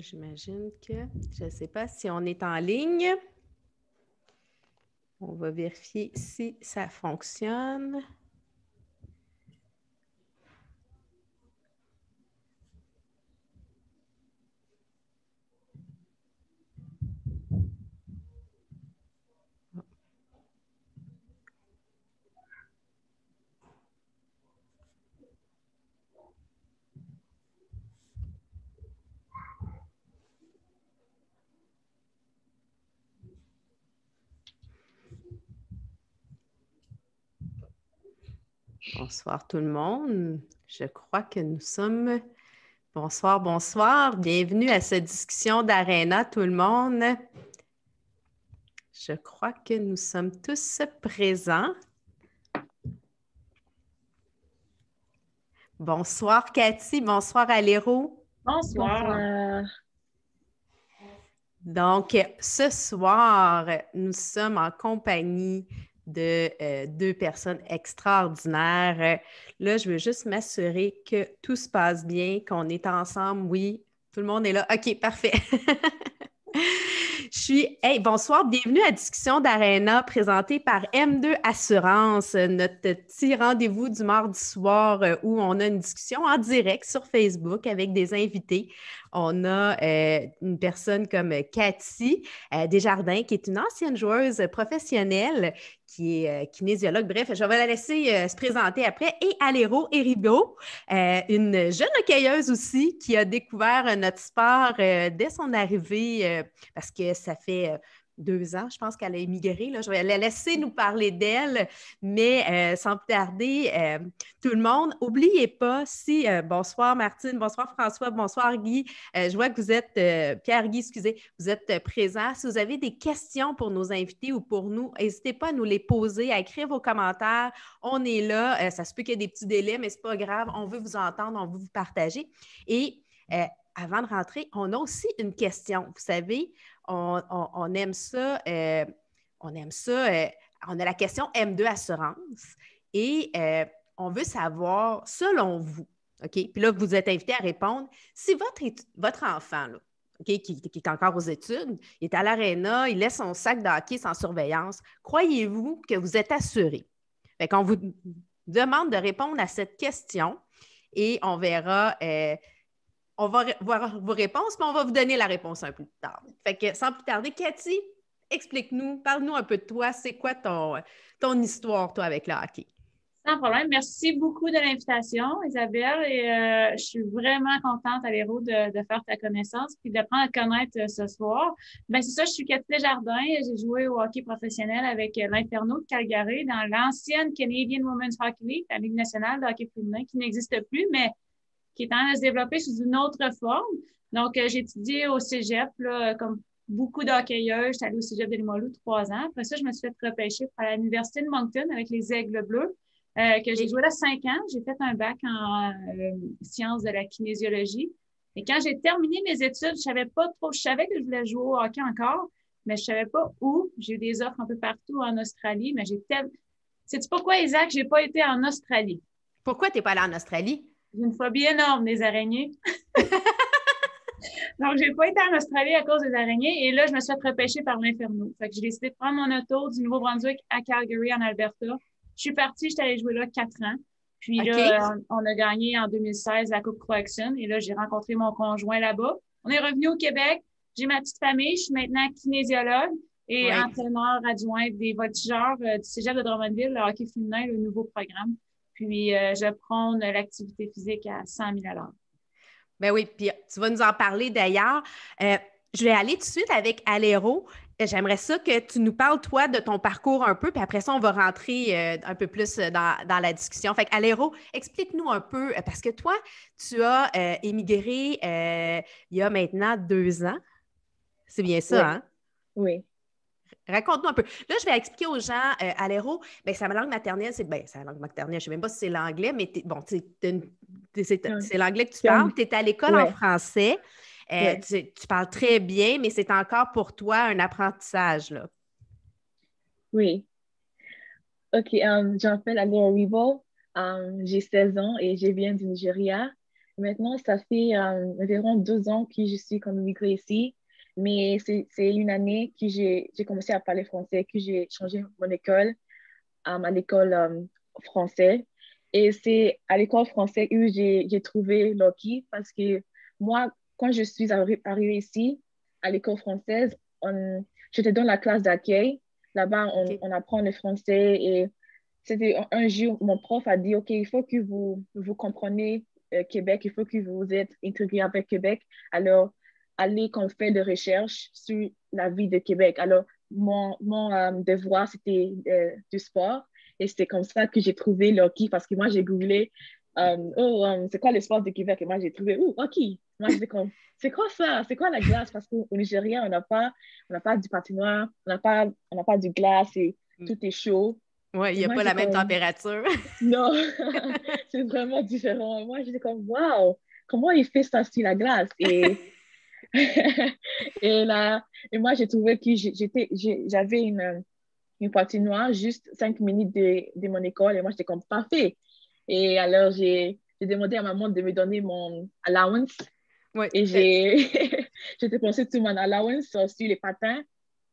J'imagine que, je ne sais pas si on est en ligne. On va vérifier si ça fonctionne. Bonsoir tout le monde. Je crois que nous sommes... Bonsoir, bonsoir. Bienvenue à cette discussion d'Arena, tout le monde. Je crois que nous sommes tous présents. Bonsoir Cathy, bonsoir Aléro. Bonsoir. Donc, ce soir, nous sommes en compagnie de deux personnes extraordinaires. Là, je veux juste m'assurer que tout se passe bien, qu'on est ensemble. Oui, tout le monde est là. OK, parfait. Hey, bonsoir, bienvenue à Discussion d'Arena présentée par M2 Assurance, notre petit rendez-vous du mardi soir où on a une discussion en direct sur Facebook avec des invités. On a une personne comme Cathy Desjardins, qui est une ancienne joueuse professionnelle, qui est kinésiologue. Bref, je vais la laisser se présenter après. Et Aléro Héribault, une jeune hockeyeuse aussi qui a découvert notre sport dès son arrivée parce que ça fait 2 ans, je pense qu'elle a émigré. Là. Je vais la laisser nous parler d'elle, mais sans plus tarder, tout le monde, n'oubliez pas si, bonsoir Martine, bonsoir François, bonsoir Guy, je vois que vous êtes, Pierre-Guy, excusez, vous êtes présents. Si vous avez des questions pour nos invités ou pour nous, n'hésitez pas à nous les poser, à écrire vos commentaires. On est là, ça se peut qu'il y ait des petits délais, mais ce n'est pas grave, on veut vous entendre, on veut vous partager. Et avant de rentrer, on a aussi une question. Vous savez, on aime ça, on a la question M2 Assurance et on veut savoir, selon vous, OK? Puis là, vous êtes invité à répondre, si votre enfant, là, OK, qui est encore aux études, il est à l'aréna, il laisse son sac de hockey sans surveillance, croyez-vous que vous êtes assuré? Fait qu'on vous demande de répondre à cette question et on verra... on va voir vos réponses, mais on va vous donner la réponse un peu plus tard. Fait que sans plus tarder, Cathy, explique-nous, parle-nous un peu de toi. C'est quoi ton histoire, toi, avec le hockey? Sans problème. Merci beaucoup de l'invitation, Isabelle. Et je suis vraiment contente, Aléro, de faire ta connaissance puis d'apprendre à te connaître ce soir. Ben c'est ça, je suis Cathy Desjardins. J'ai joué au hockey professionnel avec l'Inferno de Calgary dans l'ancienne Canadian Women's Hockey League, la Ligue nationale de hockey féminin, qui n'existe plus, mais qui est en train de se développer sous une autre forme. Donc, j'ai étudié au cégep, là, comme beaucoup d'hockeyeurs. J'étais allée au cégep de Limoilou 3 ans. Après ça, je me suis fait repêcher à l'Université de Moncton avec les Aigles Bleus, que j'ai joué là 5 ans. J'ai fait un bac en sciences de la kinésiologie. Et quand j'ai terminé mes études, je savais pas trop, je savais que je voulais jouer au hockey encore, mais je savais pas où. J'ai eu des offres un peu partout en Australie, mais sais-tu pourquoi, Isaac, j'ai pas été en Australie? Pourquoi tu n'es pas allé en Australie? J'ai une phobie énorme des araignées. Donc, j'ai pas été en Australie à cause des araignées. Et là, je me suis fait repêcher par l'Inferno. Fait que j'ai décidé de prendre mon auto du Nouveau-Brunswick à Calgary, en Alberta. Je suis partie, j'étais allée jouer là 4 ans. Puis OK. là, on a gagné en 2016 la Coupe Croaxon. Et là, j'ai rencontré mon conjoint là-bas. On est revenu au Québec. J'ai ma petite famille. Je suis maintenant kinésiologue et Oui. entraîneur adjoint des voltigeurs du Cégep de Drummondville, le hockey féminin, le nouveau programme. Puis, je prône l'activité physique à 100 000 à l'heure. Ben oui, puis tu vas nous en parler d'ailleurs. Je vais aller tout de suite avec Aléro. J'aimerais ça que tu nous parles, toi, de ton parcours un peu, puis après ça, on va rentrer un peu plus dans la discussion. Fait Aléro, explique-nous un peu, parce que toi, tu as émigré il y a maintenant 2 ans. C'est bien ça, Oui, hein? oui. Raconte-nous un peu. Là, je vais expliquer aux gens, à l'héros, ben, sa langue maternelle, c'est la langue maternelle, je ne sais même pas si c'est l'anglais, mais c'est l'anglais que tu parles. Tu es à l'école en Ouais, français. ouais. Tu parles très bien, mais c'est encore pour toi un apprentissage, là. Oui. OK, je m'appelle Alia Ribo. J'ai 16 ans et je viens du Nigeria. Maintenant, ça fait environ 2 ans que je suis comme immigrée ici, mais c'est une année que j'ai commencé à parler français, que j'ai changé mon école à l'école française. Et c'est à l'école française où j'ai trouvé Loki parce que moi, quand je suis arrivée ici, à l'école française, j'étais dans la classe d'accueil. Là-bas, OK. on apprend le français et c'était un jour, mon prof a dit, OK, il faut que vous compreniez Québec, il faut que vous êtes intégré avec Québec. Alors, allez qu'on fait des recherches sur la vie de Québec. Alors, mon devoir, c'était du sport. Et c'est comme ça que j'ai trouvé le hockey parce que moi, j'ai googlé, c'est quoi le sport de Québec? Et moi, j'ai trouvé, hockey. Moi, j'étais comme, c'est quoi ça? C'est quoi la glace? Parce qu'au Nigeria, on n'a pas du patinoire, on n'a pas du glace et tout est chaud. Oui, il Et n'y a moi, pas j'étais la même comme, température. non, c'est vraiment différent. Moi, j'étais comme, waouh, comment il fait ça sur la glace? Et là, et moi, j'ai trouvé que j'avais une patinoire juste 5 minutes de mon école et moi, j'étais comme parfait. Et alors, j'ai demandé à maman de me donner mon allowance Oui. et j'ai dépensé tout mon allowance sur les patins.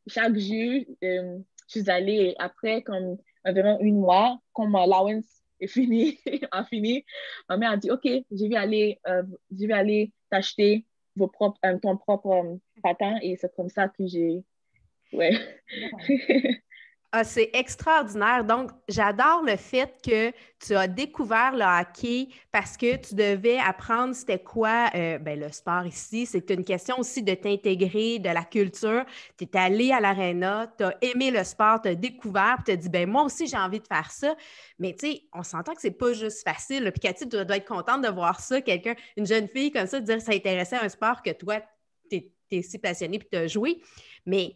Chaque jour, je suis allée après, comme environ 1 mois, quand mon allowance est fini, a fini, ma mère a dit, OK, je vais aller t'acheter ton propre patin et c'est comme ça que ouais. Ah, c'est extraordinaire. Donc, j'adore le fait que tu as découvert le hockey parce que tu devais apprendre c'était quoi le sport ici. C'est une question aussi de t'intégrer, de la culture. Tu es allé à l'aréna, tu as aimé le sport, tu as découvert, puis tu as dit, ben moi aussi, j'ai envie de faire ça. Mais tu sais, on s'entend que c'est pas juste facile, là. Puis Cathy, tu dois être contente de voir ça, quelqu'un, une jeune fille comme ça, dire que ça intéressait à un sport que toi, tu es si passionné puis tu as joué. Mais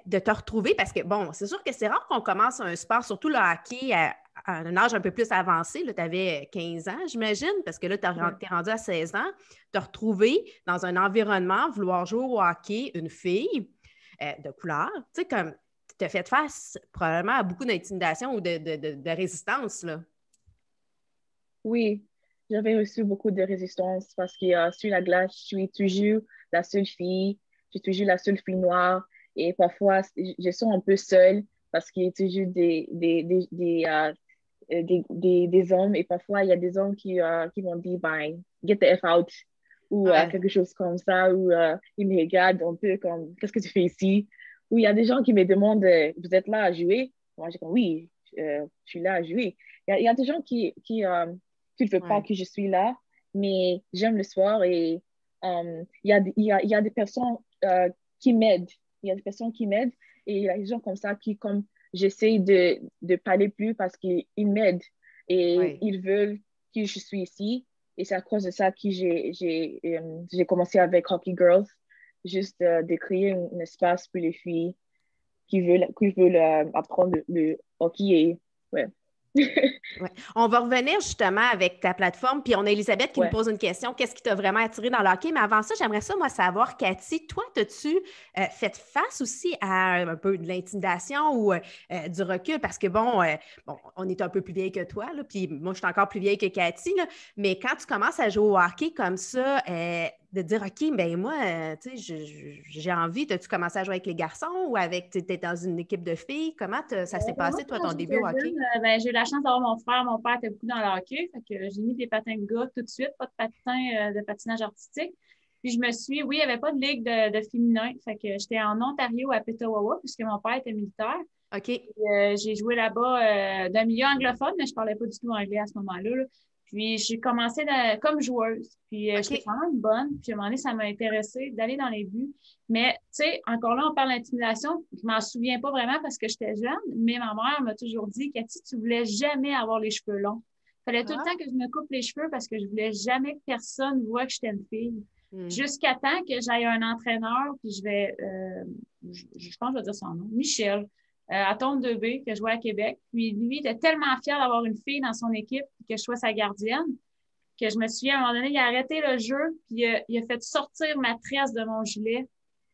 de te retrouver, parce que, bon, c'est sûr que c'est rare qu'on commence un sport, surtout le hockey, à un âge un peu plus avancé. Tu avais 15 ans, j'imagine, parce que là, tu es rendu à 16 ans. Te retrouver dans un environnement, vouloir jouer au hockey, une fille de couleur, tu sais, comme tu as fait face probablement à beaucoup d'intimidation ou de résistance, là. Oui, j'avais reçu beaucoup de résistance parce que sur la glace, je suis toujours la seule fille, je suis toujours la seule fille noire et parfois je sens un peu seule parce qu'il y a toujours des hommes et parfois il y a des hommes qui m'ont dit, ben, get the F out ou Ouais. quelque chose comme ça ou ils me regardent un peu comme, qu'est-ce que tu fais ici? Ou il y a des gens qui me demandent, vous êtes là à jouer? Moi, j'ai dit, oui, je suis là à jouer. Il y a des gens qui ne veulent pas Ouais. que je suis là, mais j'aime le sport et il y a des personnes qui m'aident. Il y a des personnes qui m'aident et il y a des gens comme ça qui, comme j'essaie de parler plus parce qu'ils m'aident et Ouais. ils veulent que je suis ici. Et c'est à cause de ça que j'ai commencé avec Hockey Girls, juste de créer un espace pour les filles qui veulent apprendre le hockey. Et, ouais. Ouais. On va revenir justement avec ta plateforme, puis on a Elisabeth qui nous Ouais. pose une question. Qu'est-ce qui t'a vraiment attiré dans le hockey? Mais avant ça, j'aimerais ça, moi, savoir, Cathy, toi, as-tu fait face aussi à un peu de l'intimidation ou du recul? Parce que, bon, on est un peu plus vieille que toi, là, puis moi, je suis encore plus vieille que Cathy, là, mais quand tu commences à jouer au hockey comme ça, de dire, OK, ben moi, tu sais, j'ai envie. As-tu commencé à jouer avec les garçons ou avec, tu es dans une équipe de filles? Comment ça s'est Moi, passé, toi, quand ton début j'étais au hockey? jeune, j'ai eu la chance d'avoir mon frère. Mon père était beaucoup dans le hockey. Fait que j'ai mis des patins de gars tout de suite, pas de patins de patinage artistique. Puis oui, il n'y avait pas de ligue de féminin. Fait que j'étais en Ontario à Petawawa, puisque mon père était militaire. OK. J'ai joué là-bas d'un milieu anglophone, mais je ne parlais pas du tout anglais à ce moment-là, là. Puis j'ai commencé comme joueuse. Puis j'étais OK. quand même bonne. Puis à un moment donné, ça m'a intéressée d'aller dans les buts. Mais tu sais, encore là, on parle d'intimidation. Je m'en souviens pas vraiment parce que j'étais jeune, mais ma mère m'a toujours dit, Cathy, tu voulais jamais avoir les cheveux longs. Il fallait tout le Ah. temps que je me coupe les cheveux parce que je voulais jamais que personne voie que j'étais une fille. Hmm. Jusqu'à temps que j'aille un entraîneur, puis je pense que je vais dire son nom, Michel, à Tombe 2B, que je jouais à Québec. Puis lui, il était tellement fier d'avoir une fille dans son équipe, que je sois sa gardienne, que je me souviens, à un moment donné, il a arrêté le jeu, puis il a fait sortir ma tresse de mon gilet.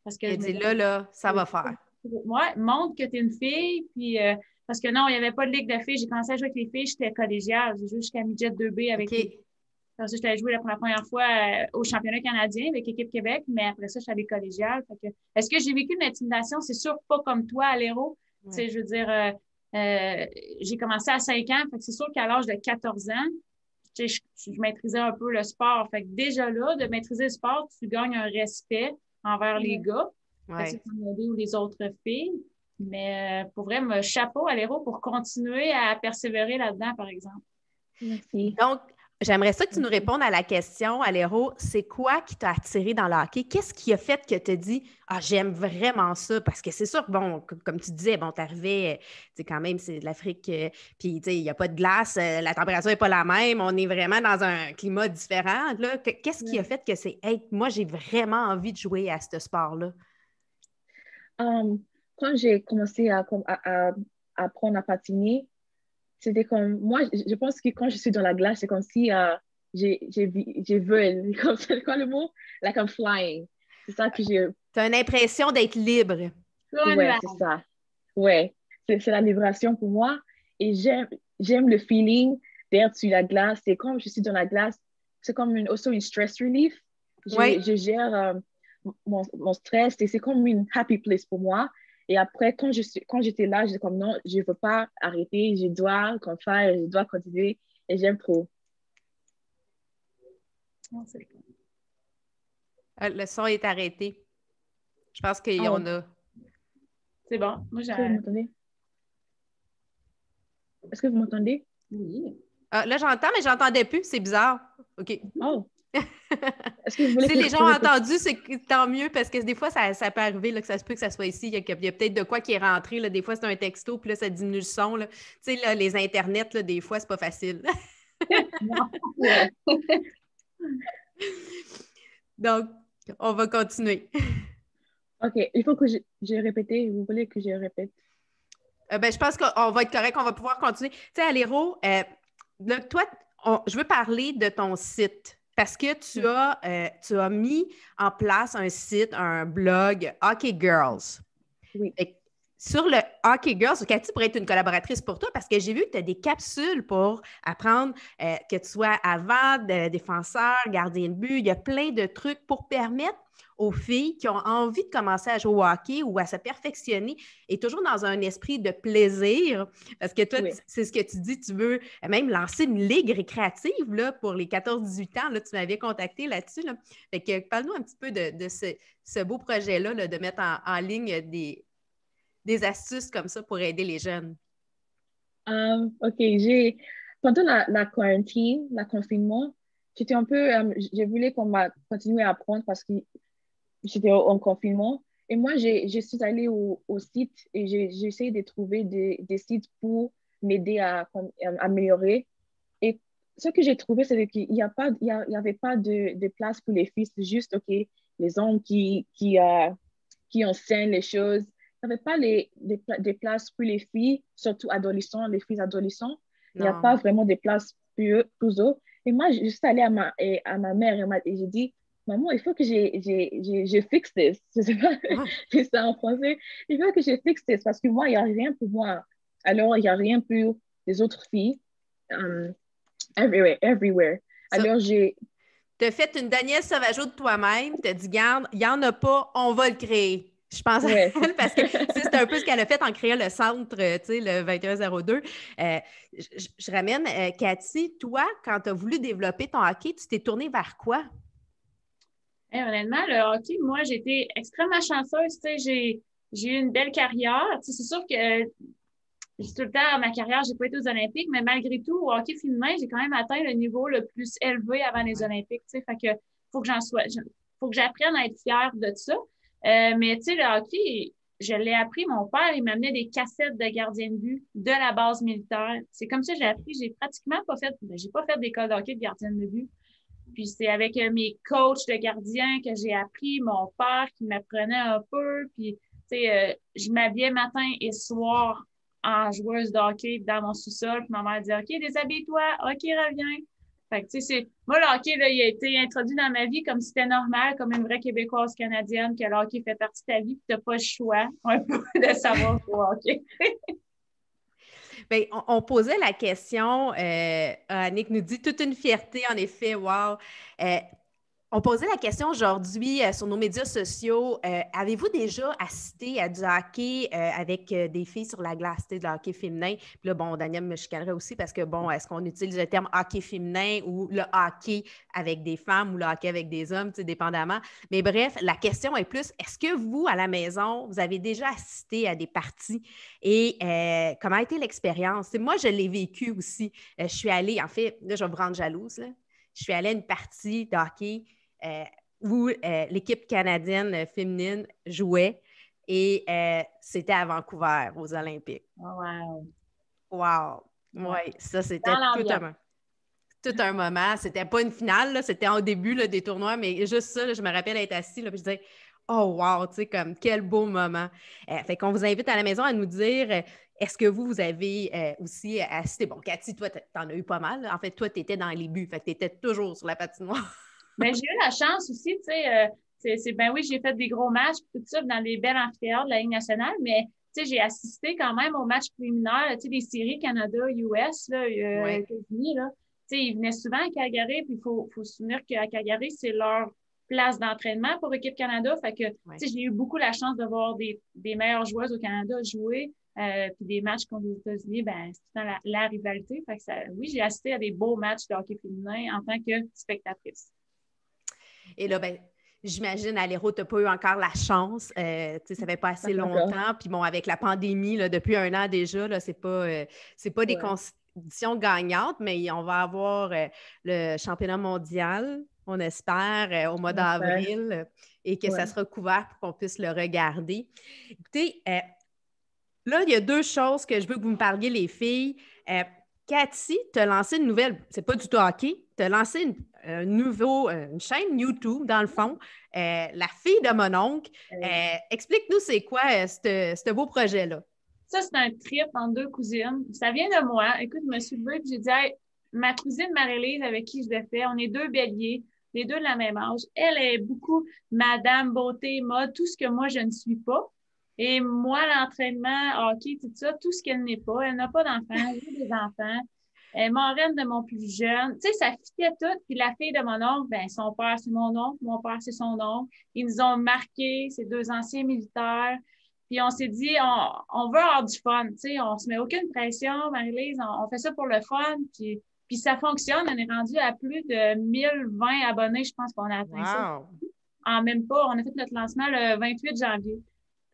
Parce que Il a je me dit disais, là, ça va faire. ouais, montre que tu es une fille, puis parce que non, il n'y avait pas de ligue de filles. J'ai commencé à jouer avec les filles, j'étais collégiale. J'ai joué jusqu'à midget 2B avec OK. les filles. Après ça, j'étais allée jouer la première fois au championnat canadien avec l'équipe Québec, mais après ça, je suis allée collégiale. Est-ce que j'ai vécu de l'intimidation? C'est sûr pas comme toi à l'Hérault. Tu sais, je veux dire, j'ai commencé à 5 ans, fait que c'est sûr qu'à l'âge de 14 ans, je maîtrisais un peu le sport. Fait que déjà là, de maîtriser le sport, tu gagnes un respect envers les gars. C'est comme ou les autres filles. Mais pour vrai, chapeau à l'Hérault pour continuer à persévérer là-dedans, par exemple. Merci. Donc, j'aimerais ça que tu nous répondes à la question, Aléro, c'est quoi qui t'a attiré dans le hockey? Qu'est-ce qui a fait que tu as dit « Ah, j'aime vraiment ça? » Parce que c'est sûr que, bon, comme tu disais, bon, t'arrivais, tu sais, quand même, c'est de l'Afrique, puis, tu sais, il n'y a pas de glace, la température n'est pas la même, on est vraiment dans un climat différent, là. Qu'est-ce qui a fait que c'est « Hey, moi, j'ai vraiment envie de jouer à ce sport-là? » Quand j'ai commencé à apprendre à patiner, c'était comme, moi, je pense que quand je suis dans la glace, c'est comme si j'ai volé, c'est quoi le mot? Like I'm flying. C'est ça que j'ai... Tu as l'impression d'être libre. Ouais, c'est ça. Ouais, c'est la libération pour moi. Et j'aime le feeling d'être sur la glace. Et comme je suis dans la glace, c'est comme aussi une stress relief. Je gère mon stress et c'est comme une happy place pour moi. Et après, quand j'étais là, j'étais comme non, je ne veux pas arrêter, je dois continuer et j'aime trop. Le son est arrêté. Je pense qu'on a... C'est bon. Moi, Est-ce que vous m'entendez? Est-ce que vous m'entendez? Oui. Là, j'entends, mais je n'entendais plus. C'est bizarre. OK. Oh! Est-ce que vous voulez si les gens ont entendu, c'est tant mieux parce que des fois, ça peut arriver là, que ça se peut que ça soit ici. Il y a peut-être de quoi qui est rentré. Là. Des fois, c'est un texto, puis là, ça diminue le son. Là. Tu sais, là, les internets, là, des fois, c'est pas facile. Donc, on va continuer. OK. Il faut que je répète. Vous voulez que je répète? Ben, je pense qu'on va être correct. On va pouvoir continuer. Tu sais, Aléro, là, toi, je veux parler de ton site. Parce que tu as mis en place un site, un blog Hockey Girls. Oui. Sur le Hockey Girls, Cathy pourrait être une collaboratrice pour toi parce que j'ai vu que tu as des capsules pour apprendre que tu sois avant, défenseur, gardien de but. Il y a plein de trucs pour permettre aux filles qui ont envie de commencer à jouer au hockey ou à se perfectionner et toujours dans un esprit de plaisir. Parce que toi, c'est ce que tu dis, tu veux même lancer une ligue récréative là, pour les 14-18 ans. Là, tu m'avais contacté là-dessus. Là. Fait que parle-nous un petit peu de ce beau projet-là là, de mettre en ligne des astuces comme ça pour aider les jeunes. OK. Pendant la quarantaine, le confinement, j'étais un peu... je voulais qu'on m'a continué à apprendre parce que j'étais en confinement. Et moi, je suis allée au site et j'ai essayé de trouver des sites pour m'aider à améliorer. Et ce que j'ai trouvé, c'est qu'il n'y avait pas de place pour les filles. C'est juste, OK, les hommes qui enseignent les choses. Il n'y avait pas des places pour les filles, surtout adolescents, les filles adolescentes. Il n'y a pas vraiment de place pour eux. Et moi, je suis allée à ma mère et j'ai dit, maman, il faut que je fixe ça. Je ne sais pas c'est ça en français. Il faut que je fixe ça parce que moi, il n'y a rien pour moi. Alors, il n'y a rien pour les autres filles. Everywhere. Alors, tu as fait une Danielle Sauvageau de toi-même. Tu as dit, garde, il n'y en a pas, on va le créer. Je pense à elle parce que c'est un peu ce qu'elle a fait en créant le centre, tu sais, le 2102. Je ramène, Cathy, toi, quand tu as voulu développer ton hockey, tu t'es tournée vers quoi? Honnêtement, le hockey, moi, j'ai été extrêmement chanceuse. Tu sais, j'ai eu une belle carrière. Tu sais, c'est sûr que tout le temps, ma carrière, j'ai pas été aux Olympiques, mais malgré tout, au hockey féminin, j'ai quand même atteint le niveau le plus élevé avant les Olympiques. Tu sais, fait que faut que faut que j'apprenne à être fière de ça. Mais tu sais, le hockey, je l'ai appris. Mon père, il m'amenait des cassettes de gardien de but de la base militaire. C'est comme ça que j'ai appris. J'ai pratiquement pas fait, j'ai pas fait d'école de hockey de gardien de but. Puis c'est avec mes coachs de gardiens que j'ai appris, mon père qui m'apprenait un peu. Puis, tu sais, je m'habillais matin et soir en joueuse de hockey dans mon sous-sol. Puis ma mère disait, OK, déshabille-toi. OK, reviens. Fait que, tu sais, moi, le hockey, là, il a été introduit dans ma vie comme si c'était normal, comme une vraie Québécoise canadienne, que le hockey fait partie de ta vie, puis tu n'as pas le choix un peu de savoir jouer au hockey. Bien, on posait la question, Annick nous dit toute une fierté, en effet, wow. On posait la question aujourd'hui sur nos médias sociaux. Avez-vous déjà assisté à du hockey avec des filles sur la glace, tu sais, de hockey féminin? Puis là, bon, Daniel me chicanerait aussi parce que, bon, est-ce qu'on utilise le terme hockey féminin ou le hockey avec des femmes ou le hockey avec des hommes, tu sais, dépendamment. Mais bref, la question est plus, est-ce que vous, à la maison, vous avez déjà assisté à des parties et comment a été l'expérience? Tu sais, moi, je l'ai vécu aussi. Je suis allée, en fait, là, je vais vous rendre jalouse, là. Je suis allée à une partie de hockey où l'équipe canadienne féminine jouait et c'était à Vancouver, aux Olympiques. Oh, wow. Wow! Ouais. Oui, ça, c'était Dans tout l'ambiance. tout un moment. C'était pas une finale, là, c'était au début là, des tournois, mais juste ça, là, je me rappelle être assise, là, puis je disais, oh wow, tu sais, comme quel beau moment. Fait qu'on vous invite à la maison à nous dire, est-ce que vous avez aussi assisté? Bon, Cathy, toi, t'en as eu pas mal. En fait, toi, tu étais dans les buts, fait que tu étais toujours sur la patinoire. Mais j'ai eu la chance aussi, tu sais, ben oui, j'ai fait des gros matchs, tout ça, dans les belles amphithéâtres de la Ligue nationale, mais tu sais, j'ai assisté quand même aux matchs préliminaires, tu sais, des séries Canada-US, là, Oui. États-Unis, là. Tu sais, ils venaient souvent à Calgary, puis il faut se souvenir qu'à Calgary, c'est leur place d'entraînement pour l'équipe Canada. Fait que, tu sais, j'ai eu beaucoup la chance de voir des meilleures joueuses au Canada jouer. Puis des matchs contre les États-Unis, ben, c'est tout le temps la rivalité. Fait que oui, j'ai assisté à des beaux matchs de hockey féminin en tant que spectatrice. Et là, ben, j'imagine, à l'Hérault, tu n'as pas eu encore la chance. Tu sais, ça fait pas assez longtemps. Puis bon, avec la pandémie, là, depuis un an déjà, là, c'est pas des conditions gagnantes, mais on va avoir le championnat mondial, on espère, au mois d'avril, et que ça sera couvert pour qu'on puisse le regarder. Écoutez, là, il y a deux choses que je veux que vous me parliez, les filles. Cathy, tu as lancé une nouvelle, c'est pas du tout hockey, tu as lancé une chaîne YouTube, dans le fond, La fille de mon oncle. Explique-nous, c'est quoi ce beau projet-là? Ça, c'est un trip entre deux cousines. Ça vient de moi. Écoute, je me suis levée et j'ai dit, hey, ma cousine Marie-Lise, avec qui je le fais, on est deux béliers, les deux de la même âge. Elle est beaucoup madame, beauté, mode, tout ce que moi, je ne suis pas. Et moi, l'entraînement, hockey, tout ça, tout ce qu'elle n'est pas. Elle n'a pas d'enfants, j'ai des enfants. Elle est marraine de mon plus jeune. Tu sais, ça fitait tout. Puis la fille de mon oncle, ben, son père, c'est mon oncle. Mon père, c'est son oncle. Ils nous ont marqués, ces deux anciens militaires. Puis on s'est dit, on veut avoir du fun. Tu sais, on se met aucune pression, Marie-Lise. On fait ça pour le fun. Puis ça fonctionne. On est rendu à plus de 1020 abonnés. Je pense qu'on a atteint ça. En même pas, on a fait notre lancement le 28 janvier.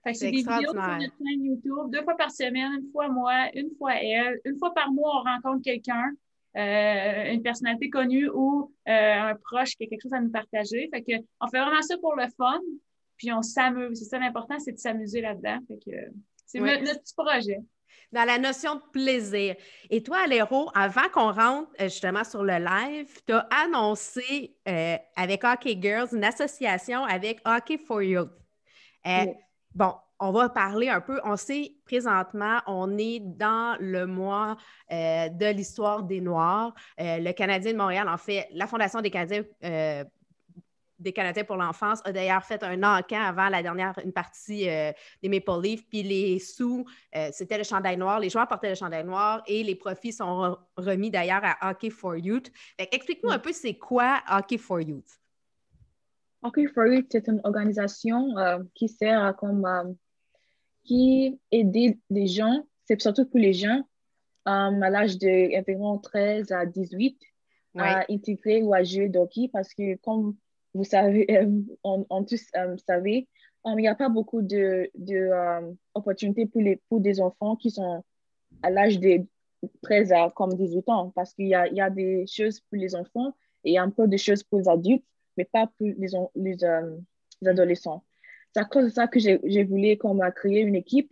Fait que c'est des vidéos sur notre chaîne YouTube, 2 fois par semaine, une fois moi, une fois elle. Une fois par mois, on rencontre quelqu'un, une personnalité connue ou un proche qui a quelque chose à nous partager. Fait que on fait vraiment ça pour le fun, puis on s'amuse. C'est ça l'important, c'est de s'amuser là-dedans. Fait que c'est notre petit projet. Dans la notion de plaisir. Et toi, Aléro, avant qu'on rentre justement sur le live, tu as annoncé avec Hockey Girls une association avec Hockey for Youth. Bon, on va parler un peu. On sait présentement, on est dans le mois de l'histoire des Noirs. Le Canadien de Montréal, en fait, la Fondation des Canadiens pour l'enfance a d'ailleurs fait un encan avant une partie des Maple Leafs, puis les sous, c'était le chandail noir. Les joueurs portaient le chandail noir et les profits sont remis d'ailleurs à Hockey for Youth. Explique-nous un peu c'est quoi Hockey for Youth. Hockey for Youth, c'est une organisation qui sert qui aide les gens, c'est surtout pour les gens à l'âge d'environ 13 à 18 à intégrer ou à jouer au hockey parce que comme vous savez, on tous savez, il n'y a pas beaucoup d'opportunités pour des enfants qui sont à l'âge de 13 à comme 18 ans parce qu'il y a des choses pour les enfants et un peu de choses pour les adultes, mais pas pour les adolescents. C'est à cause de ça que j'ai voulu créer une équipe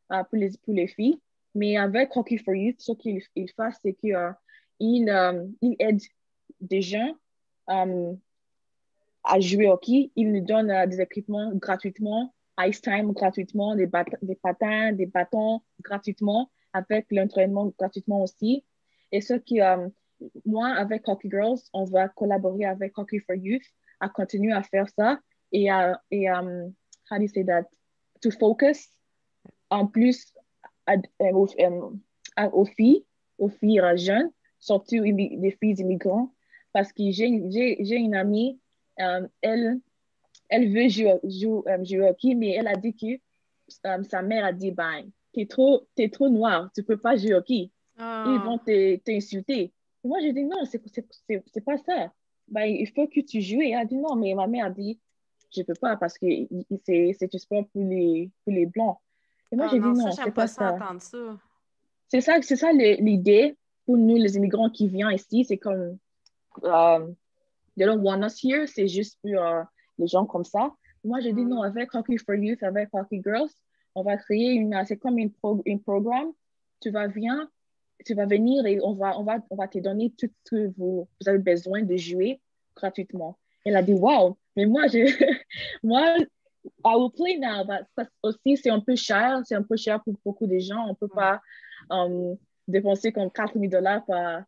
pour les filles. Mais avec Hockey for Youth, ce qu'il fait, c'est qu'il aide des gens à jouer au hockey. Il nous donne des équipements gratuitement, ice time gratuitement, des patins, des bâtons gratuitement, avec l'entraînement gratuitement aussi. Et moi, avec Hockey Girls, on va collaborer avec Hockey for Youth à continuer à faire ça et how do you say that? To focus en plus aux filles jeunes, surtout des filles immigrants, parce que j'ai une amie, elle, elle veut jouer au hockey, mais elle a dit que sa mère a dit, ben, t'es trop noir, tu peux pas jouer au hockey. Ils Ah. vont t'insulter. Et moi, j'ai dit, non, c'est pas ça. Ben, il faut que tu joues. Et elle a dit, non, mais ma mère a dit, je peux pas parce que c'est un sport pour les blancs. Et moi, Ah j'ai dit, non, ça, non, j'aime c'est pas pas ça ça. entendre ça. C'est ça l'idée pour nous, les immigrants qui viennent ici. C'est comme, they don't want us here. C'est juste pour les gens comme ça. Moi, j'ai dit, non, Mm. avec Hockey for Youth, avec Hockey Girls, on va créer c'est comme une programme. Tu vas venir, tu vas venir et on va te donner tout ce que vous avez besoin de jouer gratuitement. Elle a dit, wow, mais moi, moi, I will play now, but parce que aussi, c'est un peu cher pour beaucoup de gens. On ne peut pas dépenser comme $4,000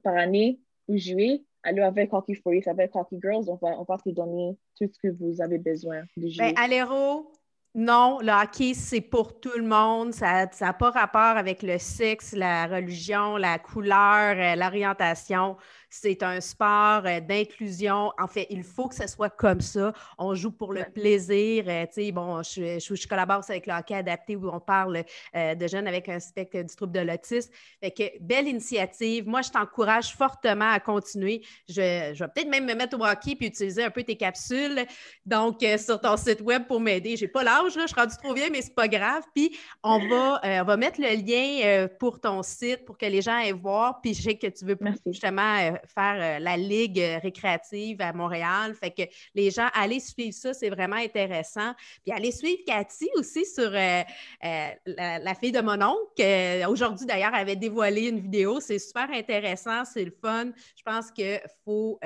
par année pour jouer. Alors, avec Hockey for Youth, avec Hockey Girls, on va te donner tout ce que vous avez besoin de Ben, jouer. Aléro, non, le hockey, c'est pour tout le monde. Ça n'a pas rapport avec le sexe, la religion, la couleur, l'orientation. C'est un sport d'inclusion. En fait, il faut que ce soit comme ça. On joue pour le Ouais. plaisir. Tu sais, bon, je collabore aussi avec le hockey adapté où on parle de jeunes avec un spectre du trouble de l'autisme. Fait que, belle initiative. Moi, je t'encourage fortement à continuer. Je vais peut-être même me mettre au hockey puis utiliser un peu tes capsules. Donc, sur ton site web pour m'aider. J'ai pas l'âge, là, je suis rendue trop vieille, mais c'est pas grave. Puis, on va mettre le lien pour ton site pour que les gens aillent voir. Puis, je sais que tu veux Merci. justement faire la Ligue récréative à Montréal. Fait que les gens, allez suivre ça, c'est vraiment intéressant. Puis, allez suivre Cathy aussi sur la fille de mon oncle. Aujourd'hui, d'ailleurs, elle avait dévoilé une vidéo. C'est super intéressant, c'est le fun. Je pense qu'il faut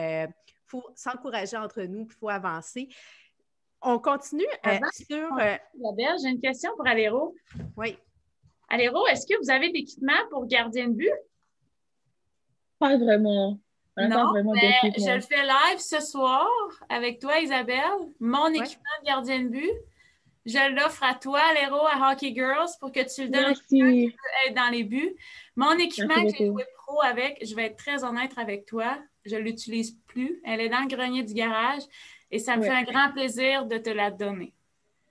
s'encourager entre nous, puis il faut avancer. On continue Avant, sur... Isabelle, j'ai une question pour Aléro. oui. Aléro, est-ce que vous avez d'équipement pour gardien de but? Pas vraiment. On n'a Non, pas vraiment mais je le d'équipement. fais live ce soir avec toi, Isabelle. Mon Ouais. équipement de gardien de but, je l'offre à toi, Aléro, à Hockey Girls, pour que tu le donnes à quelqu'un qui Merci. veut être dans les buts. Mon équipement Merci que j'ai beaucoup. joué pro avec, je vais être très honnête avec toi, je ne l'utilise plus. Elle est dans le grenier du garage et ça me fait Ouais. un grand plaisir de te la donner.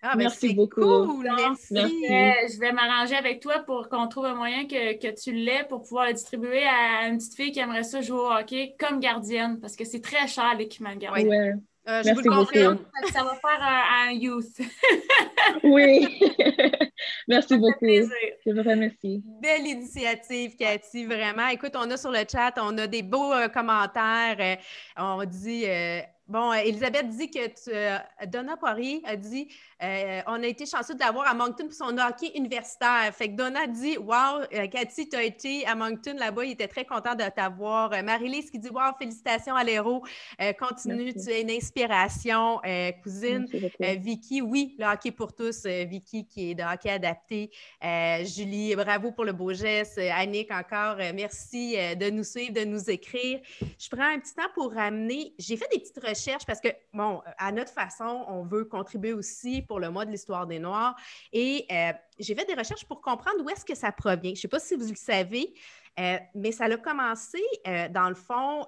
Ah, ben Merci c'est beaucoup. cool, Donc, merci. Merci. je vais m'arranger avec toi pour qu'on trouve un moyen que tu l'aies pour pouvoir le distribuer à une petite fille qui aimerait ça jouer au hockey comme gardienne, parce que c'est très cher l'équipement de Oui. gardien. Ouais. Je vous le Merci Confirme beaucoup. confirme. que ça va faire un youth. Oui. Merci Ça fait beaucoup. plaisir. Je vous remercie. Belle initiative, Cathy, vraiment. Écoute, on a sur le chat, on a des beaux commentaires. On dit, bon, Elisabeth dit que Donna Poirier a dit, on a été chanceux de l'avoir à Moncton pour son hockey universitaire. Fait que Donna dit, wow, Cathy, tu as été à Moncton là-bas, il était très content de t'avoir. Marie-Lise qui dit, wow, félicitations à l'héros. Continue, Merci. tu es une inspiration, cousine. Merci beaucoup. Vicky, oui, le hockey pour tous. Vicky qui est de hockey adapté. Julie, bravo pour le beau geste. Annick, encore, merci de nous suivre, de nous écrire. Je prends un petit temps pour ramener. J'ai fait des petites recherches parce que, bon, à notre façon, on veut contribuer aussi pour le mois de l'histoire des Noirs. Et j'ai fait des recherches pour comprendre d'où est-ce que ça provient. Je ne sais pas si vous le savez, mais ça a commencé, dans le fond,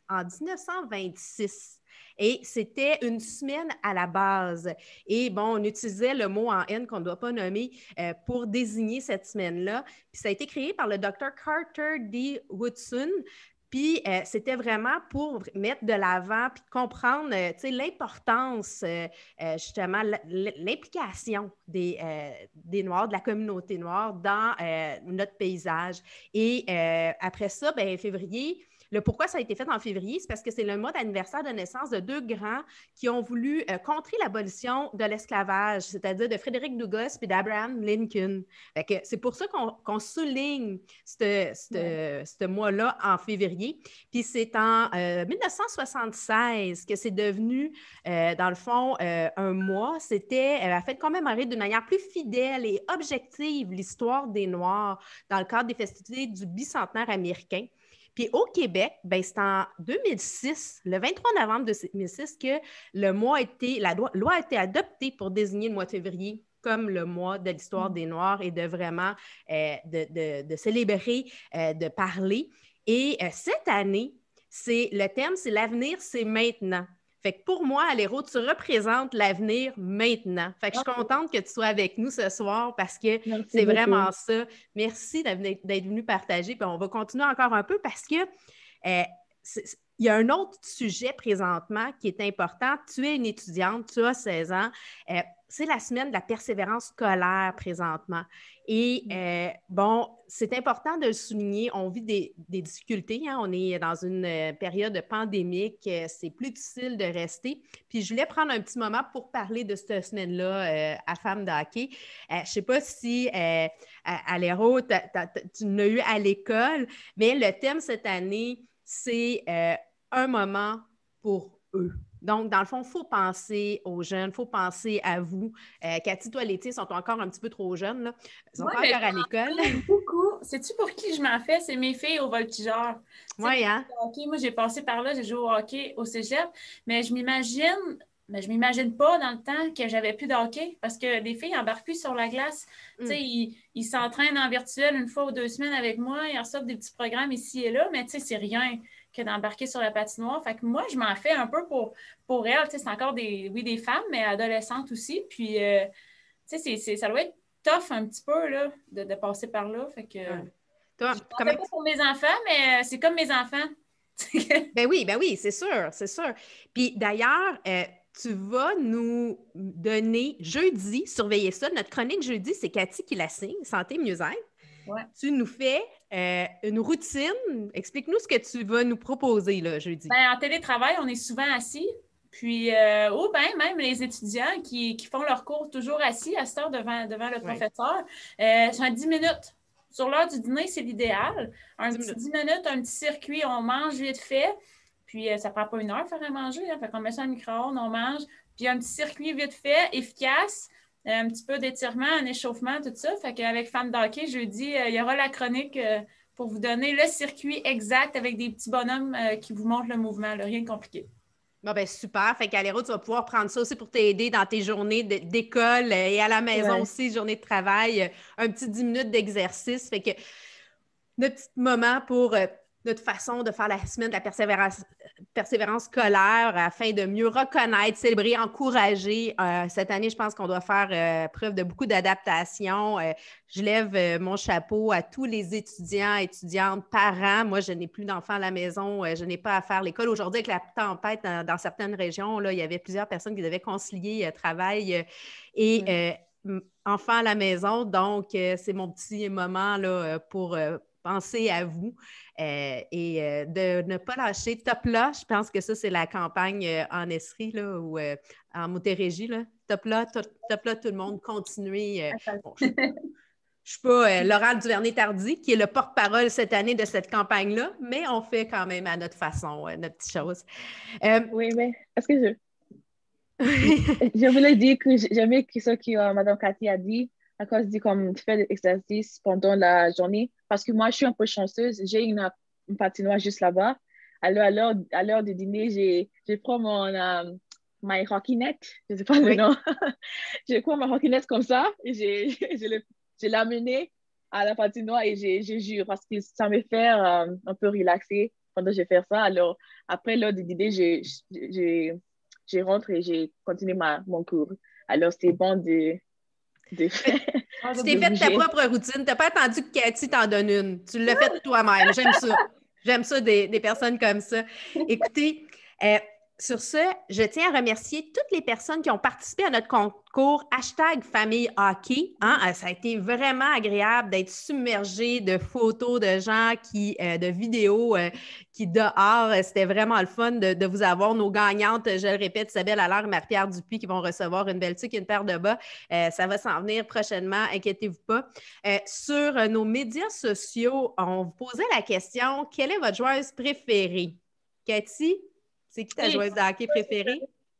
en 1926. Et c'était une semaine à la base. Et bon, on utilisait le mot en N qu'on ne doit pas nommer pour désigner cette semaine-là. Puis ça a été créé par le Dr. Carter D. Woodson. Puis c'était vraiment pour mettre de l'avant puis comprendre l'importance, justement, l'implication des Noirs, de la communauté noire dans notre paysage. Et après ça, ben, février, le pourquoi ça a été fait en février, c'est parce que c'est le mois d'anniversaire de naissance de deux grands qui ont voulu contrer l'abolition de l'esclavage, c'est-à-dire de Frédéric Douglass et d'Abraham Lincoln. C'est pour ça qu'on souligne ce mois-là en février. Puis c'est en 1976 que c'est devenu, dans le fond, un mois. C'était afin de commémorer d'une manière plus fidèle et objective l'histoire des Noirs dans le cadre des festivités du bicentenaire américain. Puis au Québec, ben, c'est en 2006, le 23 novembre 2006, que la loi a été adoptée pour désigner le mois de février comme le mois de l'histoire des Noirs et de vraiment de célébrer, de parler. Et cette année, le thème, c'est l'avenir, c'est maintenant. Fait que pour moi, Aléro, tu représentes l'avenir maintenant. Fait que je suis contente que tu sois avec nous ce soir parce que c'est vraiment ça. Merci d'être venu partager. Puis on va continuer encore un peu parce que il y a un autre sujet présentement qui est important. Tu es une étudiante, tu as 16 ans. C'est la semaine de la persévérance scolaire présentement. Et bon, c'est important de le souligner. On vit des difficultés. Hein? On est dans une période pandémique. C'est plus difficile de rester. Puis je voulais prendre un petit moment pour parler de cette semaine-là à Femmes de hockey. Je ne sais pas si à l'Hérault, tu l'as eu à l'école, mais le thème cette année, c'est un moment pour eux. Donc, dans le fond, il faut penser aux jeunes, il faut penser à vous. Cathy, toi, les tiens sont encore un petit peu trop jeunes. Là. Ils sont pas encore à l'école. Beaucoup. Sais-tu pour qui je m'en fais? C'est mes filles au voltigeur. Oui, hein? Moi, j'ai passé par là, j'ai joué au hockey au cégep, mais je m'imagine pas dans le temps que j'avais plus de hockey parce que les filles n'embarquent plus sur la glace. Ils s'entraînent en virtuel une fois ou 2 semaines avec moi, ils reçoivent des petits programmes ici et là, mais c'est rien que d'embarquer sur la patinoire. Fait que moi, je m'en fais un peu pour elles. C'est encore des femmes, mais adolescentes aussi. Puis, ça doit être tough un petit peu là, de passer par là. Fait que je ne pas pour mes enfants, mais c'est comme mes enfants. Ben oui, c'est sûr, c'est sûr. Puis d'ailleurs, tu vas nous donner jeudi, surveillez ça, notre chronique jeudi, c'est Cathy qui la signe, Santé Mieux-être. Ouais. Tu nous fais une routine. Explique-nous ce que tu vas nous proposer là, jeudi. Ben, en télétravail, on est souvent assis. Puis, même les étudiants qui font leur cours toujours assis à cette heure devant le professeur, c'est 10 minutes. Sur l'heure du dîner, c'est l'idéal. 10 minutes, un petit circuit, on mange vite fait. Puis, ça ne prend pas 1 heure faire à manger. Hein, fait qu'on met ça au micro-ondes, on mange. Puis, un petit circuit vite fait, efficace. Un petit peu d'étirement, un échauffement, tout ça. Fait qu'avec Femmes de hockey, jeudi, il y aura la chronique pour vous donner le circuit exact avec des petits bonhommes qui vous montrent le mouvement. Là, rien de compliqué. Bon, ben super. Fait qu'Aléro, tu vas pouvoir prendre ça aussi pour t'aider dans tes journées d'école et à la maison aussi, journée de travail, un petit 10 minutes d'exercice. Fait que notre petit moment pour notre façon de faire la semaine de la persévérance scolaire afin de mieux reconnaître, célébrer, encourager. Cette année, je pense qu'on doit faire preuve de beaucoup d'adaptation. Je lève mon chapeau à tous les étudiants, étudiantes, parents. Moi, je n'ai plus d'enfants à la maison. Je n'ai pas à faire l'école. Aujourd'hui, avec la tempête dans certaines régions, là, il y avait plusieurs personnes qui devaient concilier travail et enfants à la maison. Donc, c'est mon petit moment là, pour penser à vous et de ne pas lâcher. Top là, je pense que ça, c'est la campagne en Estrie là, ou en Montérégie. Là. Top là, tout le monde, continuez. Je ne suis pas Laurent Duvernay-Tardy, qui est le porte-parole cette année de cette campagne-là, mais on fait quand même à notre façon, notre petite chose. Oui, mais est-ce que je voulais dire que j'aimais ce que Mme Cathy a dit, à cause de comme tu fais de l'exercice pendant la journée, parce que moi, je suis un peu chanceuse, j'ai une patinoire juste là-bas. Alors, à l'heure du dîner, je prends my hockey net, je ne sais pas le nom. Je prends ma hockey net comme ça, et je l'ai amené à la patinoire et je jure, parce que ça me fait un peu relaxer pendant que je fais ça. Alors, après l'heure du dîner, je rentre et j'ai continué mon cours. Alors, c'est bon de faire. Tu t'es fait ta propre routine. Tu n'as pas attendu que Cathy t'en donne une. Tu l'as fait toi-même. J'aime ça. J'aime ça des personnes comme ça. Écoutez, sur ce, je tiens à remercier toutes les personnes qui ont participé à notre concours #FamilleHockey. Hein? Ça a été vraiment agréable d'être submergé de photos de gens de vidéos qui dehors. C'était vraiment le fun de vous avoir. Nos gagnantes, je le répète, Isabelle Allaire et Marie-Pierre Dupuis qui vont recevoir une belle tuque et une paire de bas. Ça va s'en venir prochainement, inquiétez-vous pas. Sur nos médias sociaux, on vous posait la question, quelle est votre joueuse préférée? Cathy? C'est qui ta joueuse de hockey préférée?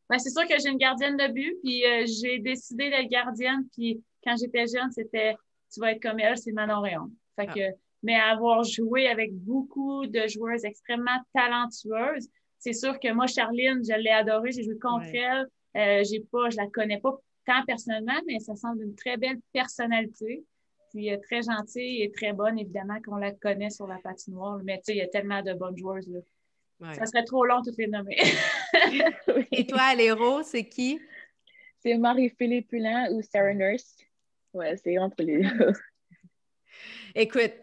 Ben, c'est sûr que j'ai une gardienne de but, puis j'ai décidé d'être gardienne, puis quand j'étais jeune, c'était « tu vas être comme elle », c'est Manon Réaume. Fait que, mais avoir joué avec beaucoup de joueuses extrêmement talentueuses, c'est sûr que moi, Charline, je l'ai adorée, j'ai joué contre elle, je la connais pas tant personnellement, mais ça semble une très belle personnalité. Puis très gentille et très bonne, évidemment, qu'on la connaît sur la patinoire. Mais tu sais, il y a tellement de bonnes joueuses, là. Ouais. Ça serait trop long de toutes les nommer. Et toi, Aléro, c'est qui? C'est Marie-Philippe Poulin ou Sarah Nurse. Ouais, c'est entre les deux. Écoute,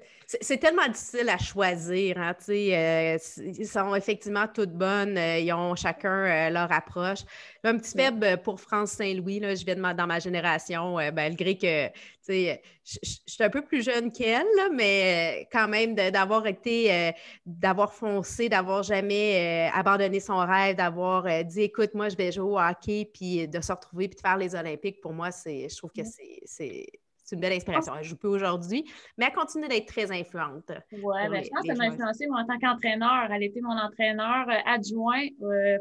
c'est tellement difficile à choisir, hein, tu sais, ils sont effectivement toutes bonnes, ils ont chacun leur approche. Un petit faible pour France Saint-Louis, là, je viens dans ma génération, malgré que, tu sais, je suis un peu plus jeune qu'elle, là, mais quand même d'avoir été, d'avoir foncé, d'avoir jamais abandonné son rêve, d'avoir dit, écoute, moi, je vais jouer au hockey, puis de se retrouver, puis de faire les Olympiques, pour moi, je trouve que c'est une belle inspiration. Elle ne joue plus aujourd'hui, mais elle continue d'être très influente. Oui, je pense qu'elle m'a influencée, moi, en tant qu'entraîneur. Elle était mon entraîneur adjoint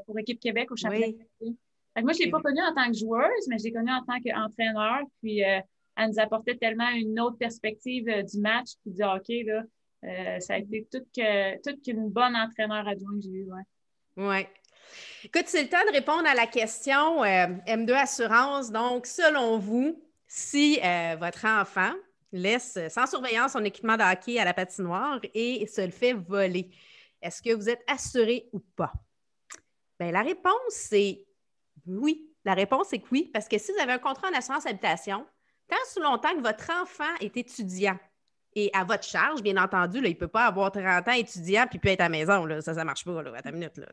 pour Équipe Québec au championnat. Oui. Moi, je ne l'ai pas connue en tant que joueuse, mais je l'ai connue en tant qu'entraîneur. Puis, elle nous apportait tellement une autre perspective du match puis du hockey. Là. Ça a été toute une bonne entraîneur adjoint que j'ai eue. Oui. Ouais. Écoute, c'est le temps de répondre à la question M2 Assurance. Donc, selon vous, si votre enfant laisse sans surveillance son équipement de hockey à la patinoire et se le fait voler, est-ce que vous êtes assuré ou pas? Bien, la réponse, c'est oui. La réponse est que oui, parce que si vous avez un contrat en assurance habitation, tant sous longtemps que votre enfant est étudiant et à votre charge, bien entendu, là, il ne peut pas avoir 30 ans étudiant puis peut être à la maison. Là. Ça ne marche pas. Là, à ta minute. Là,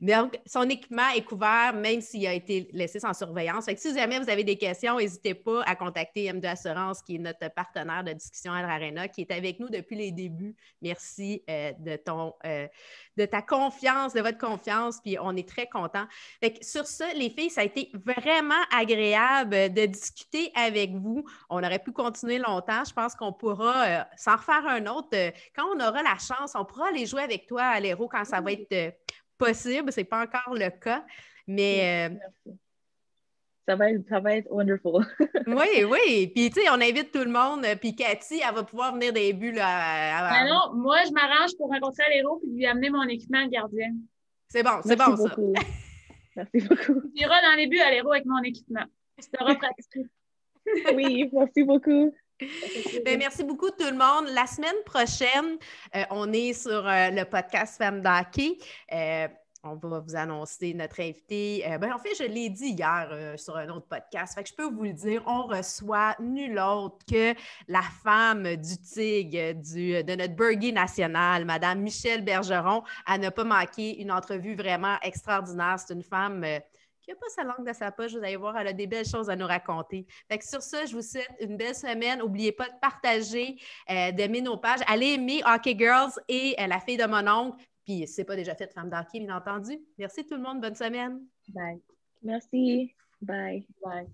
Donc, son équipement est couvert même s'il a été laissé sans surveillance. Fait que si jamais vous avez des questions, n'hésitez pas à contacter M2 Assurance, qui est notre partenaire de discussion à Arena, qui est avec nous depuis les débuts. Merci de ta confiance, de votre confiance, puis on est très contents. Fait que sur ça, les filles, ça a été vraiment agréable de discuter avec vous. On aurait pu continuer longtemps. Je pense qu'on pourra s'en refaire un autre. Quand on aura la chance, on pourra aller jouer avec toi à l'Hérault quand ça va être possible. Ce n'est pas encore le cas, mais... Ça va être wonderful. Oui, oui. Puis, tu sais, on invite tout le monde. Puis, Cathy, elle va pouvoir venir des buts. Là, non, moi, je m'arrange pour rencontrer l'Hérault et lui amener mon équipement de gardien. C'est bon, c'est bon, ça. Merci beaucoup. Tu iras dans les buts à l'Hérault avec mon équipement. Tu t'auras pratiqué. Oui, merci beaucoup. Bien, merci beaucoup tout le monde. La semaine prochaine, on est sur le podcast Femmes d'Hockey. On va vous annoncer notre invité. En fait, je l'ai dit hier sur un autre podcast. Fait que je peux vous le dire, on reçoit nul autre que la femme du Tigre, de notre Burgie national, Madame Michèle Bergeron. À ne pas manquer une entrevue vraiment extraordinaire. C'est une femme qui n'a pas sa langue dans sa poche. Vous allez voir, elle a des belles choses à nous raconter. Fait que sur ça, je vous souhaite une belle semaine. N'oubliez pas de partager, d'aimer nos pages. Allez aimer Hockey Girls et la fille de mon oncle. Puis, si ce n'est pas déjà fait, Femme d'Hockey, bien entendu. Merci tout le monde. Bonne semaine. Bye. Merci. Bye. Bye.